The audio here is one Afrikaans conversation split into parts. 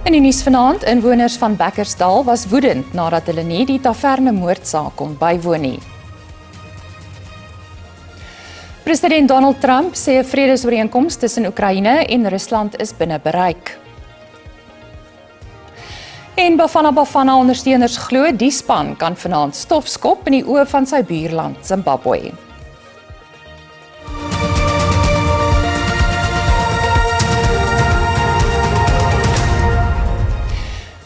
In die nuus vanaand, inwoners van Bekkersdal was woedend nadat hulle nie die taverne moordsaak kon bywoon nie. President Donald Trump sê 'n vredesooreenkoms tussen Oekraïne en Rusland is binne bereik. En Bafana Bafana ondersteuners glo die span kan vanaand stof skop in die oë van sy buurland Zimbabwe.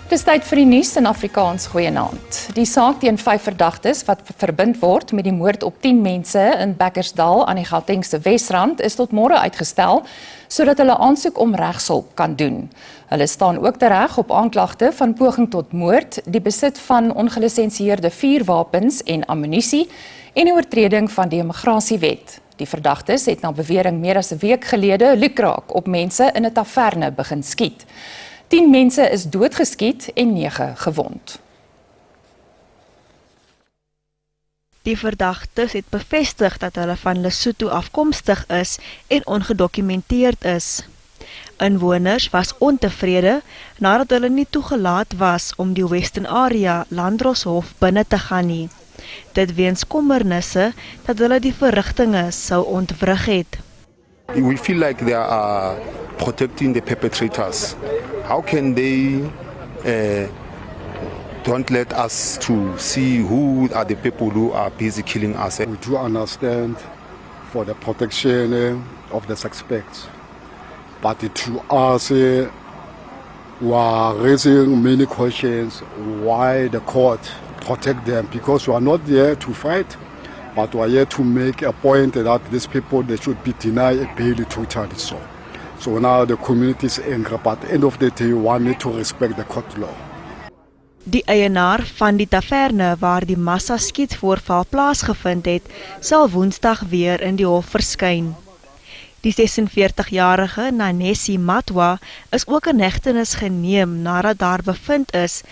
Dis tyd vir die nuus in Afrikaans goeienaand. Die saak teen 5 verdagtes wat verbind word met die moord op 10 mense in Bekkersdal aan die Gautengse Wesrand is tot môre uitgestel sodat hulle aansoek om regshulp kan doen. Hulle staan ook tereg op aanklagte van poging tot moord, die besit van ongelisensieerde vuurwapens en ammunisie en 'n oortreding van die immigrasiewet. Die verdagtes het na bewering meer as 'n week gelede lukraak op mense in 'n taverne begin skiet. 10 mense is doodgeskiet en 9 gewond. Die verdagtes het bevestig dat hulle van Lesotho afkomstig is en ongedokumenteerd is. Inwoners was ontevrede nadat hulle nie toegelaat was om die Western Area Landdroshof binne te gaan nie. Dit weens kommernisse dat hulle die verrigtinge sou ontwrig het. We feel like they are protecting the perpetrators. How can they don't let us to see who are the people who are busy killing us? We do understand for the protection of the suspects, but to us, we are raising many questions why the court protect them, because we are not there to fight, but we are here to make a point that these people, they should be denied a bail totally. So now the community is angry, but at the end of the day, we need to respect the court law. Die eienaar van die taverne waar die massa-skietvoorval plaasgevind het, sal Woensdag weer in die hof verskyn. Die 46-jarige Nanesi Matwa is ook in hegtenis geneem nadat daar bevind is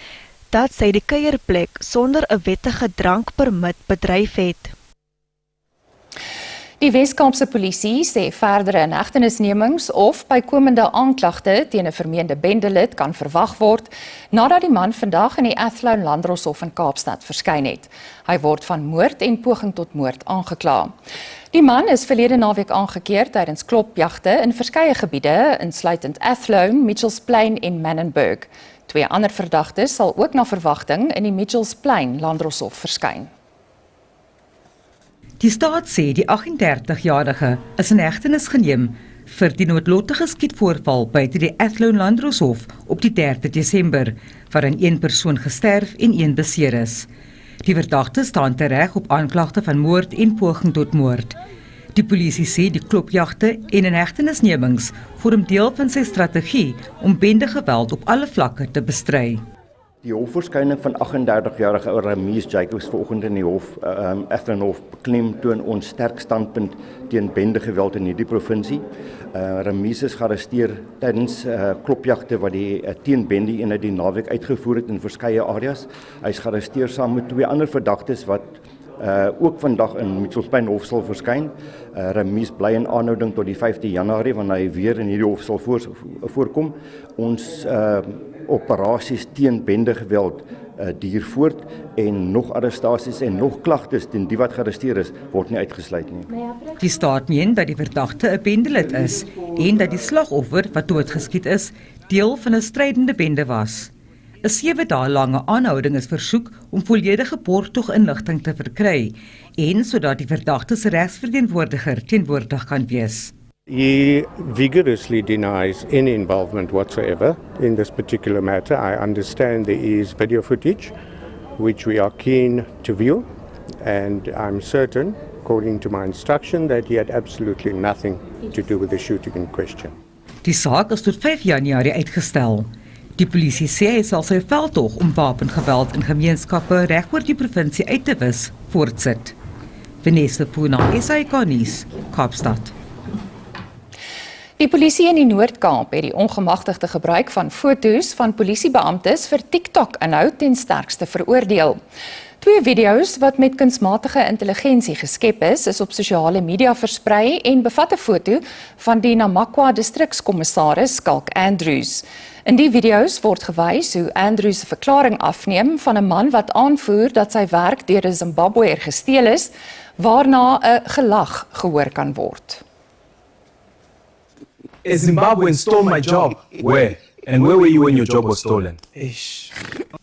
dat sy die kuierplek sonder 'n wettige drankpermit bedryf het. Die Wes-Kaapse polisie sê verdere inhegtenisnemings of bykomende aanklagte teen 'n vermeende bendelid kan verwag word nadat die man vandag in die Athlone Landdroshof in Kaapstad verskyn het. Hy word van moord en poging tot moord aangekla. Die man is verlede naweek aangekeer tydens klopjagte in verskeie gebiede, insluitend Athlone, Mitchells Plain en Manenberg. 2 ander verdagtes sal ook na verwagting in die Mitchells Plain Landdroshof verskyn. Die staat sê die 38-jarige is in hegtenis geneem vir die noodlottige skietvoorval buite die Athlone Landdroshof op die 3 Desember, waarin 1 persoon gesterf en 1 beseer is. Die verdagte staan tereg op aanklagte van moord en poging tot moord. Die polisie sê die klopjagte en inhegtenisnemings vorm deel van sy strategie om bendegeweld op alle vlakke te bestry. Die hofverskyning van 38-jarige Ramis Jacobs vanoggend in die hof, Athlone Hof, beklemtoon ons sterk standpunt teen bendegeweld in hierdie provinsie. Ramis is gearresteer tydens klopjagte wat die teenbende eenheid die naweek uitgevoer het in verskeie areas. Hy is gearresteer saam met 2 ander verdagtes wat ook vandag in Mitchells Plain Hof sal verskyn. Ramis bly in aanhouding tot die 5de Januarie wanneer hy weer in hierdie hof sal voorkom. Ons operasies teen bendegeweld duur voort en nog arrestasies en nog klagtes teen die wat gearresteer is, word nie uitgesluit nie. Die staat meen dat die verdagte 'n bendelid is en dat die slagoffer wat doodgeskiet is, deel van 'n strydende bende was. 'n 7 dae lange aanhouding is versoek om volledige borgtoginligting te verkry en sodat die verdagte se regsverteenwoordiger teenwoordig kan wees. He vigorously denies any involvement whatsoever in this particular matter. I understand there is video footage which we are keen to view, and I'm certain, according to my instruction, that he had absolutely nothing to do with the shooting in question. Die saak is tot 5 Januarie uitgestel. Die polisie sê hy sal sy veldtog om wapengeweld in gemeenskappe reg oor die provinsie uit te wis voortsit. Vanessa Puna, SAK nuus, Kaapstad. Die polisie in die Noord-Kaap het die ongemagtigde gebruik van foto's van polisiebeamptes vir TikTok-inhoud ten sterkste veroordeel. 2 video's wat met kunsmatige intelligensie geskep is op sosiale media versprei en bevat 'n foto van die Namakwa distrikskommissaris Skalk Andrews. In die video's word gewys hoe Andrews 'n verklaring afneem van 'n man wat aanvoer dat sy werk deur 'n Zimbabweër gesteel is, waarna 'n gelag gehoor kan word. A Zimbabwean stole my job. Where? And where were you when your job was stolen?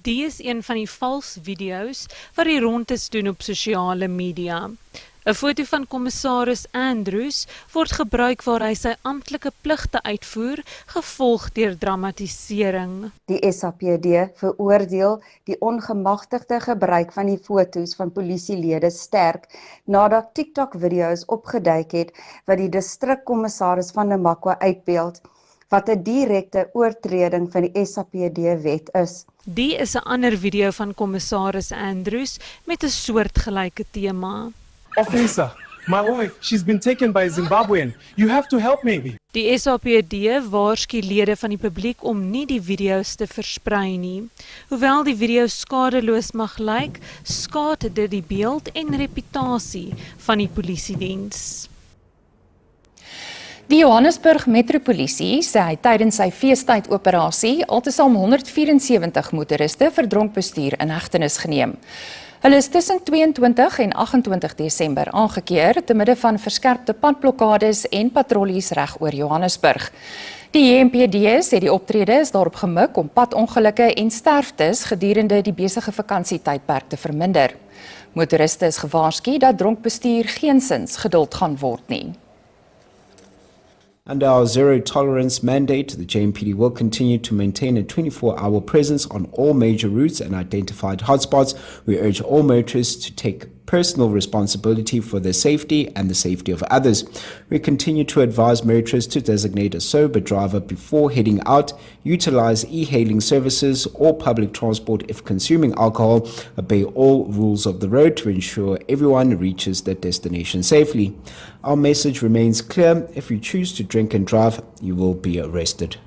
Die is een van die vals video's wat die rondes doen op sosiale media. 'n Foto van kommissaris Andrews word gebruik waar hy sy amptelike pligte uitvoer, gevolg deur dramatisering. Die SAPD veroordeel die ongemagtigde gebruik van die foto's van polisielede sterk nadat TikTok-video's opgeduik het wat die distrikkommissaris van Namakwa uitbeeld, wat 'n direkte oortreding van die SAPD-wet is. Die is 'n ander video van kommissaris Andrews met 'n soortgelyke tema. Officer, my wife, she's been taken by a Zimbabwean. You have to help me. Die SAPD waarsku lede van die publiek om nie die video's te versprei nie. Hoewel die video's skadeloos mag lyk, skaad dit die beeld en reputasie van die polisiediens. Die Johannesburg Metropolisie sê hy tydens sy feestydoperasie altesaam 174 motoriste vir dronkbestuur in hegtenis geneem. Hulle is tussen 22 en 28 Desember aangekeer te midde van verskerpte padblokkades en patrollies reg oor Johannesburg. Die JMPD sê die optrede is daarop gemik om padongelukke en sterftes gedurende die besige vakansietydperk te verminder. Motoriste is gewaarsku dat dronkbestuur geensins geduld gaan word nie. Under our zero tolerance mandate, the JMPD will continue to maintain a 24-hour presence on all major routes and identified hotspots. We urge all motorists to take personal responsibility for their safety and the safety of others. We continue to advise motorists to designate a sober driver before heading out, utilize e-hailing services or public transport if consuming alcohol, obey all rules of the road to ensure everyone reaches their destination safely. Our message remains clear: if you choose to drink and drive, you will be arrested.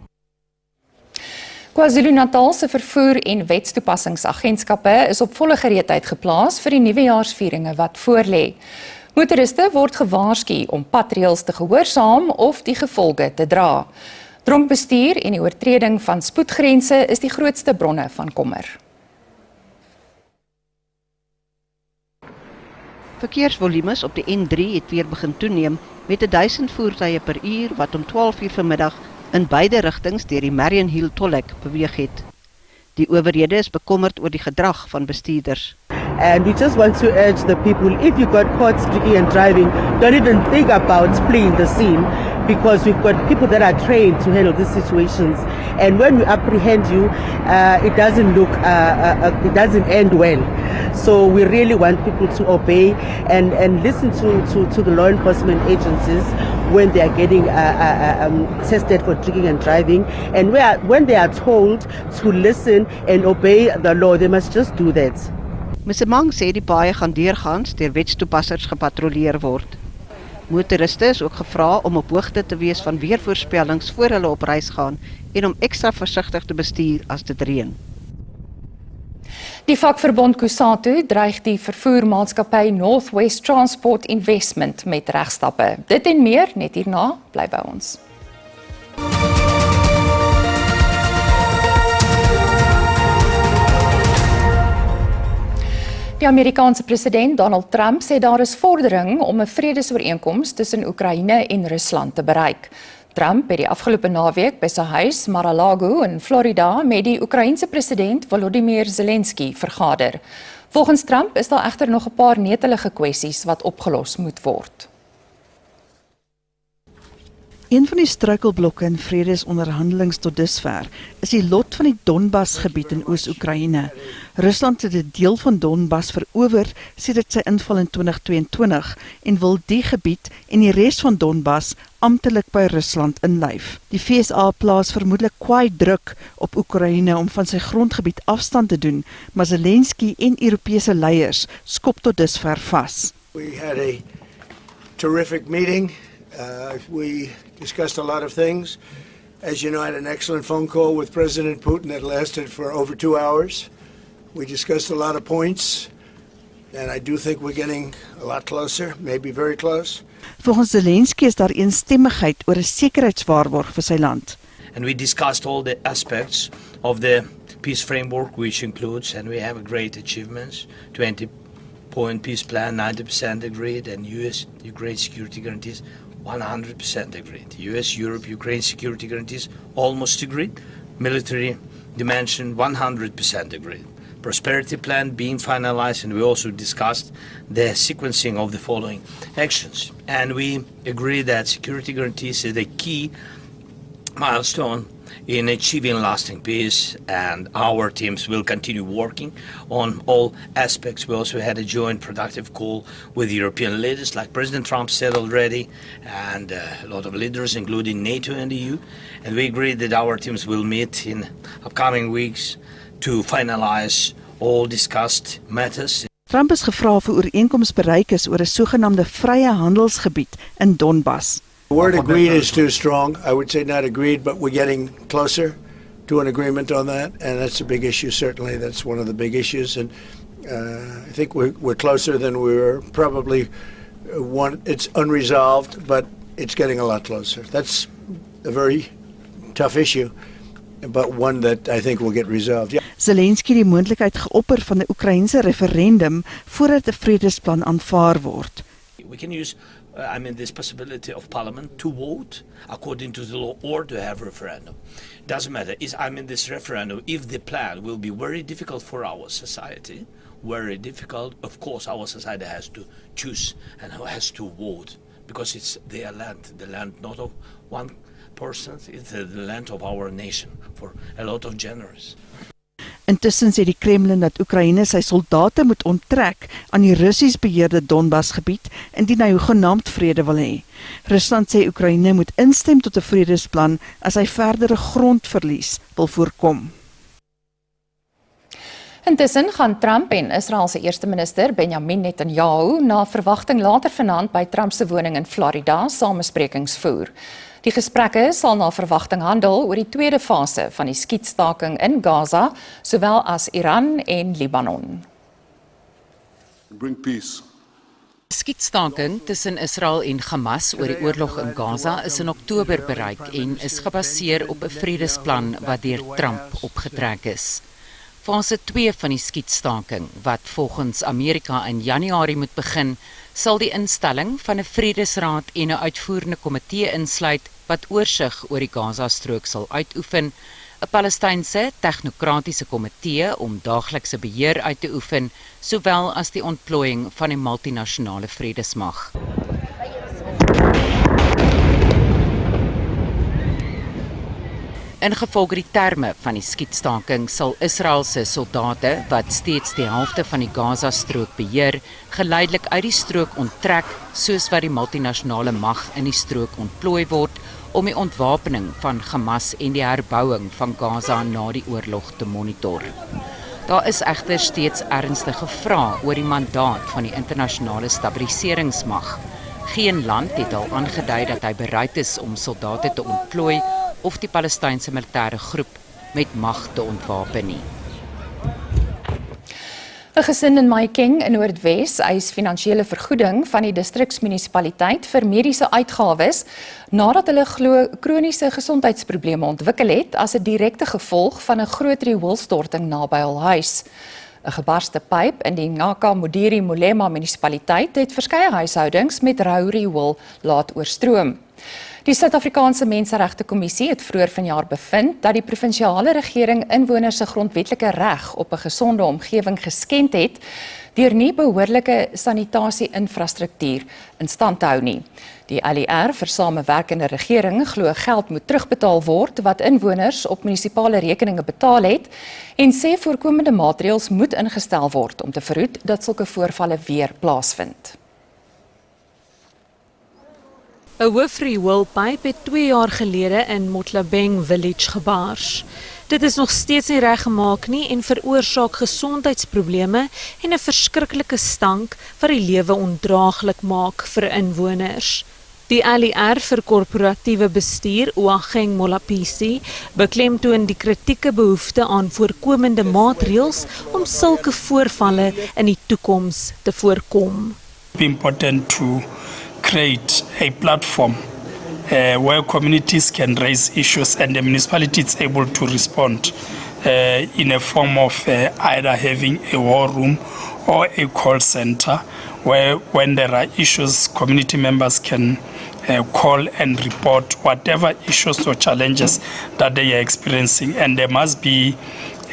KwaZulu-Natal se vervoer- en wetstoepassingsagentskappe is op volle gereedheid geplaas vir die nuwejaarsvieringe wat voorlê. Motoriste word gewaarsku om padreëls te gehoorsaam of die gevolge te dra. Dronkbestuur en die oortreding van spoedgrense is die grootste bronne van kommer. Verkeersvolumes op die N3 het weer begin toeneem met 1000 voertuie per uur wat om 12 uur vanmiddag in beide rigtings deur die Marion Hill tolhek beweeg het. Die owerhede is bekommerd oor die gedrag van bestuurders. And we just want to urge the people, if you got caught drinking and driving, don't even think about fleeing the scene, because we've got people that are trained to handle these situations. And when we apprehend you, it doesn't end well. So we really want people to obey and listen to the law enforcement agencies when they are getting tested for drinking and driving. And when they are told to listen and obey the law, they must just do that. Msimang sê die paaie gaan deurgaans deur wetstoepassers gepatrolleer word. Motoriste is ook gevra om op hoogte te wees van weervoorspellings voor hulle op reis gaan en om ekstra versigtig te bestuur as dit reën. Die vakverbond Kusatu dreig die vervoermaatskappy North West Transport Investment met regstappe. Dit en meer net hierna, bly by ons. Die Amerikaanse president Donald Trump sê daar is vordering om 'n vredesooreenkoms tussen Oekraïne en Rusland te bereik. Trump het die afgelope naweek by sy huis Mar-a-Lago in Florida met die Oekraïense president Volodymyr Zelensky vergader. Volgens Trump is daar egter nog 'n paar netelige kwessies wat opgelos moet word. Een van die struikelblokke in vredesonderhandelings tot dusver is die lot van die Donbas-gebied in Oos-Oekraïne. Rusland het 'n deel van Donbas verower sedert sy inval in 2022 en wil die gebied en die res van Donbas amptelik by Rusland inlyf. Die VSA plaas vermoedelik kwaai druk op Oekraïne om van sy grondgebied afstand te doen, maar Zelensky en Europese leiers skop tot dusver vas. We had a terrific meeting. We discussed a lot of things. As you know, I had an excellent phone call with President Putin that lasted for over 2 hours. We discussed a lot of points. And I do think we're getting a lot closer, maybe very close. Volgens Zelensky is daar eensstemmigheid oor 'n sekuriteitswaarborg vir sy land. And we discussed all the aspects of the peace framework, which includes, and we have great achievements, 20-point peace plan, 90% agreed, and US-Ukraine security guarantees, 100% agreed. US-Europe-Ukraine security guarantees, almost agreed. Military dimension, 100% agreed. Prosperity plan being finalized, and we also discussed the sequencing of the following actions. And we agree that security guarantees is the key milestone in achieving lasting peace, and our teams will continue working on all aspects. We also had a joint productive call with European leaders, like President Trump said already, and a lot of leaders, including NATO and the EU. And we agreed that our teams will meet in upcoming weeks to finalize all discussed matters. Trump is gevra of 'n ooreenkoms bereik is oor 'n sogenaamde vrye handelsgebied in Donbas. The word agreed is too strong. I would say not agreed, but we're getting closer to an agreement on that, and that's a big issue. Certainly, that's one of the big issues, and I think we're closer than we were. Probably it's unresolved, but it's getting a lot closer. That's a very tough issue, but one that I think will get resolved. Yeah. Zelensky het die moontlikheid geopper van 'n Oekraïense referendum voordat 'n vredesplan aanvaar word. We can use this possibility of Parliament to vote according to the law or to have referendum. Doesn't matter. This referendum, if the plan will be very difficult for our society, very difficult, of course our society has to choose and has to vote, because it's their land, the land not of one person, it's the land of our nation for a lot of generations. Intussen sê die Kremlin dat Oekraïne sy soldate moet onttrek aan die Russies beheerde Donbasgebied indien hy hoegenaamd vrede wil hê. Rusland sê Oekraïne moet instem tot 'n vredesplan as hy verdere grondverlies wil voorkom. Intussen gaan Trump en Israel se eerste minister Benjamin Netanyahu na verwagting later vanaand by Trump se woning in Florida samesprekings voer. Die gesprekke sal na verwagting handel oor die tweede fase van die skietstaking in Gaza, sowel as Iran en Libanon. Bring peace. Skietstaking tussen Israel en Hamas oor die oorlog in Gaza is in Oktober bereik en is gebaseer op 'n vredesplan wat deur Trump opgetrek is. Fase 2 van die skietstaking, wat volgens Amerika in Januarie moet begin, sal die instelling van 'n vredesraad en 'n uitvoerende komitee insluit wat oorsig oor die Gaza-strook sal uitoefen, 'n Palestynse tegnokratiese komitee om daaglikse beheer uit te oefen, sowel as die ontplooiing van 'n multinasjonale vredesmag. Ingevolge die terme van die skietstaking sal Israel se soldate, wat steeds die helfte van die Gaza-strook beheer, geleidelik uit die strook onttrek, soos wat die multinasjonale mag in die strook ontplooi word, om die ontwapening van Hamas en die herbouing van Gaza na die oorlog te monitor. Daar is egter steeds ernstige vrae oor die mandaat van die internasionale stabiliseringsmag. Geen land het al aangedui dat hy bereid is om soldate te ontplooi of die Palestynse militêre groep met mag te ontwapen nie. 'n Gesin in Mahikeng in Noordwes eis finansiële vergoeding van die distriksmunisipaliteit vir mediese uitgawes nadat hulle glo kroniese gesondheidsprobleme ontwikkel het as 'n direkte gevolg van 'n groot rioolstorting naby hul huis. 'n Gebarste pyp in die Ngaka Modiri Molema munisipaliteit het verskeie huishoudings met rou riool laat oorstroom. Die Suid-Afrikaanse Menseregte Kommissie het vroeër vanjaar bevind dat die provinsiale regering inwoners se grondwetlike reg op 'n gesonde omgewing geskend het deur nie behoorlike sanitasie-infrastruktuur in stand te hou nie. Die LER vir samewerkende regering glo geld moet terugbetaal word wat inwoners op munisipale rekeninge betaal het en sê voorkomende maatreëls moet ingestel word om te verhoed dat sulke voorvalle weer plaasvind. 'n hoofrioolpyp het 2 jaar gelede in Motlabeng Village gebars. Dit is nog steeds nie reggemaak nie en veroorsaak gesondheidsprobleme en 'n verskriklike stank wat die lewe ondraaglik maak vir inwoners. Die LER vir korporatiewe bestuur, Oageng Molapisi, beklemtoon die kritieke behoefte aan voorkomende maatreëls om sulke voorvalle in die toekoms te voorkom. Important to create a platform where communities can raise issues and the municipality is able to respond in a form of either having a war room or a call center where when there are issues, community members can call and report whatever issues or challenges that they are experiencing, and there must be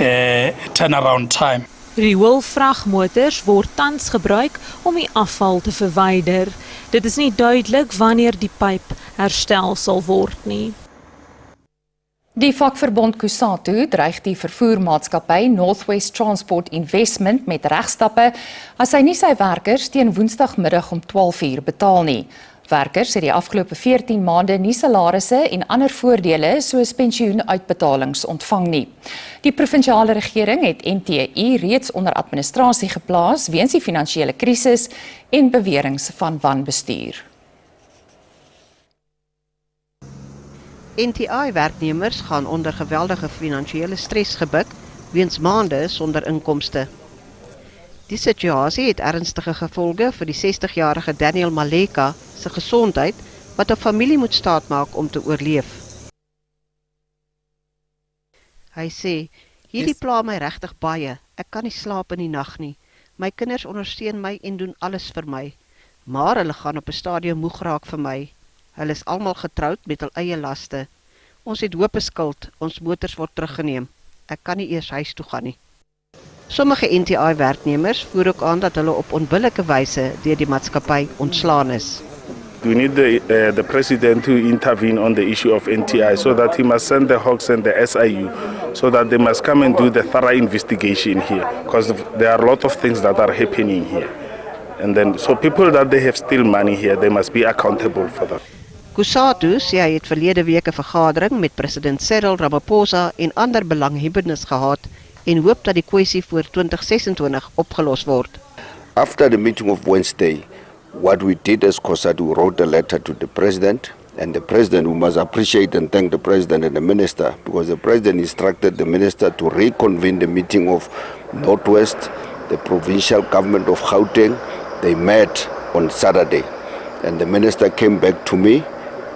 a turnaround time. Rioolvragmotors word tans gebruik om die afval te verwyder. Dit is nie duidelik wanneer die pyp herstel sal word nie. Die vakverbond Kusatu dreig die vervoermaatskappy Northwest Transport Investment met regstappe as hy nie sy werkers teen Woensdagmiddag om 12:00 betaal nie. Werkers het die afgelope 14 maande nie salarisse en ander voordele soos pensioenuitbetalings ontvang nie. Die provinsiale regering het NTI reeds onder administrasie geplaas weens die finansiële krisis en beweringe van wanbestuur. NTI-werknemers gaan onder geweldige finansiële stres gebuk weens maande sonder inkomste. Die situasie het ernstige gevolge vir die 60-jarige Daniel Maleka se gesondheid wat 'n familie moet staatmaak om te oorleef. Hy sê, hierdie pla my regtig baie. Ek kan nie slaap in die nag nie. My kinders ondersteun my en doen alles vir my. Maar hulle gaan op 'n stadium moeg raak vir my. Hulle is almal getroud met hul eie laste. Ons het hoop skuld, ons motors word teruggeneem. Ek kan nie eers huis toe gaan nie. Sommige NTI-werknemers voer ook aan dat hulle op onbillike wyse deur die maatskappy ontslaan is. We need the president to intervene on the issue of NTI so that he must send the Hawks and the SIU so that they must come and do the thorough investigation here because there are a lot of things that are happening here. And then, so people that they have still money here, they must be accountable for that. Kusatu sê hy het verlede week 'n vergadering met president Cyril Ramaphosa en ander belanghebbendes gehad en hoop dat die kwessie voor 2026 opgelos word. After the meeting of Wednesday, what we did as COSATU wrote a letter to the president, and the president, we must appreciate and thank the president and the minister, because the president instructed the minister to reconvene the meeting of Northwest, the provincial government of Gauteng. They met on Saturday, and the minister came back to me,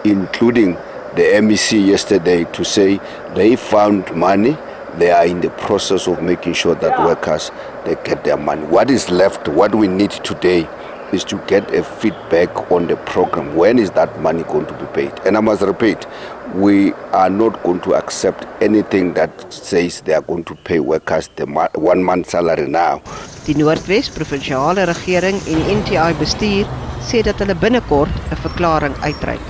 including the MEC yesterday, to say they found money. They are in the process of making sure that workers, they get their money. What is left, what we need today is to get a feedback on the program. When is that money going to be paid? And I must repeat, we are not going to accept anything that says they are going to pay workers the 1 month salary now. Die Noordwes provinsiale regering en die NTI bestuur sê dat hulle binnekort 'n verklaring uitreik.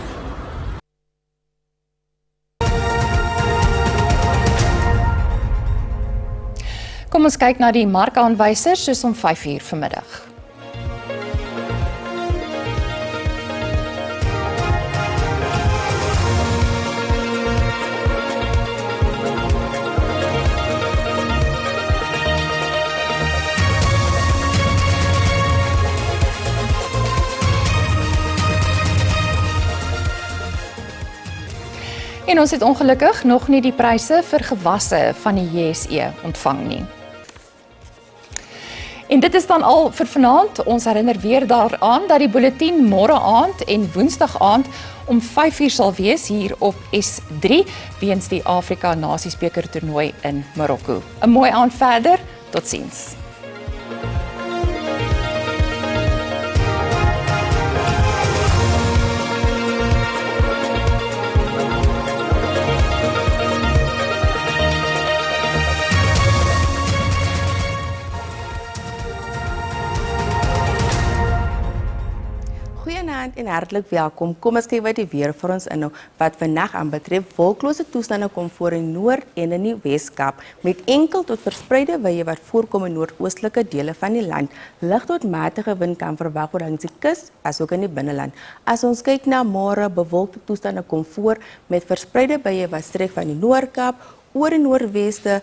Kom ons kyk na die markaanwysers soos om 5:00 vanmiddag. En ons het ongelukkig nog nie die pryse vir gewasse van die JSE ontvang nie. En dit is dan al vir vanaand. Ons herinner weer daaraan dat die bulletin môre aand en woensdag aand om 5:00 sal wees hier op S3 weens die Afrika Nasiesbeker toernooi in Marokko. 'n Mooi aand verder. Totsiens. En hartlik welkom. Kom ons kyk wat die weer vir ons inhou. Wat vandag aanbetref, wolklose toestande kom voor in Noord en in die Weskaap met enkel tot verspreide wye wat voorkom in noordoostelike dele van die land. Lig tot matige wind kan verwag word langs die kus asook in die binneland. As ons kyk na môre, bewolkte toestande kom voor met verspreide wye wat strek van die Noord-Kaap oor die noordweste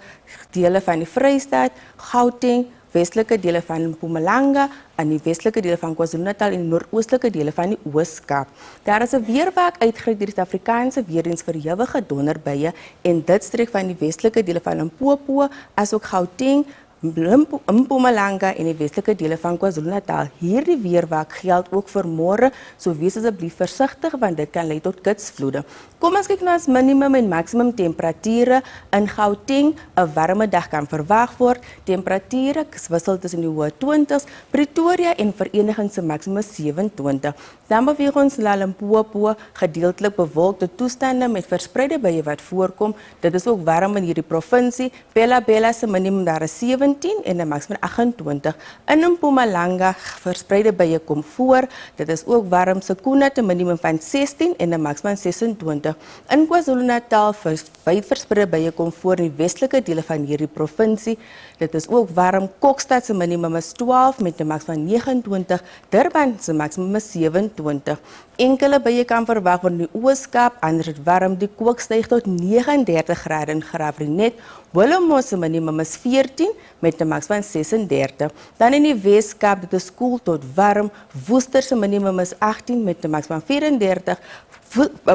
dele van die Vrystaat, Gauteng, westelike dele van Mpumalanga, in die westelike dele van KwaZulu-Natal en die noordoostelike dele van die Oos-Kaap. Daar is 'n weerwak uitgereik deur die Suid-Afrikaanse weerdiens vir ewige donderbuie en dit strek van die westelike dele van Limpopo asook Gauteng, Mpumalanga en die westelike dele van KwaZulu-Natal. Hierdie weerwak geld ook vir môre, so wees asseblief versigtig want dit kan lei tot gitsvloede. Kom ons kyk na ons minimum en maksimum temperature. In Gauteng 'n warme dag kan verwag word. Temperature wissel tussen die hoë 20s, Pretoria en Vereniging se maksimum 27. Dan beweeg ons na Limpopo, gedeeltelik bewolkte toestande met verspreide buie wat voorkom. Dit is ook warm in hierdie provinsie. Bella se minimum daar is 17 en 'n maksimum 28. In Mpumalanga verspreide buie kom voor. Dit is ook warm. Sekunda te minimum van 16 en 'n maksimum 26. In KwaZulu-Natal wyd verspreide buie kom voor in die westelike dele van hierdie provinsie. Dit is ook warm. Kokstad se minimum is 12 met 'n maksimum van 29. Durban se maksimum is 27. Enkele buie kan verwag word in die Oos-Kaap, anders is warm. Die kook styg tot 39 grade in Graafrenet. Willowmore se minimum is 14 met 'n maks van 36. Dan in die Wes-Kaap, dit is koel tot warm. Woester se minimum is 18 met 'n maks van 34.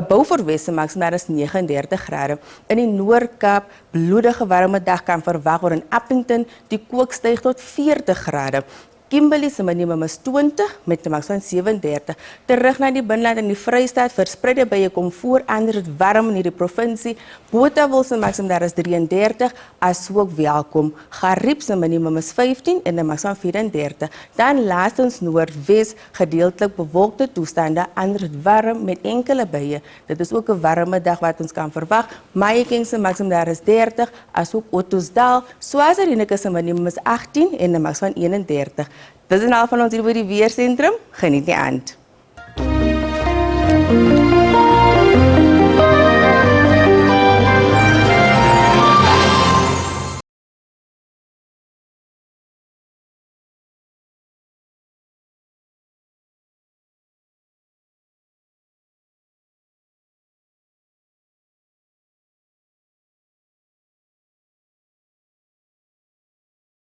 Beaufort se maks daar is 39 grade. In die Noord-Kaap, bloedige warme dag kan verwag word in Appington. Die kook styg tot 40 grade. Kimberley se minimum is 20 met 'n maks van 37. Terug na die binneland in die Vrystaat, verspreide buie kom voor, anders is warm in hierdie provinsie. Botawil se maksimum daar is 33, asook welkom. Gariep se minimum is 15 en 'n maks van 34. Dan laastens Noordwes, gedeeltelik bewolkte toestande, anders is warm met enkele buie. Dit is ook 'n warme dag wat ons kan verwag. Mahikeng se maksimum daar is 30, asook Ottosdal. Swaziland se minimum is 18 en 'n maks van 31. Dit is al van ons hier by die weersentrum. Geniet die aand.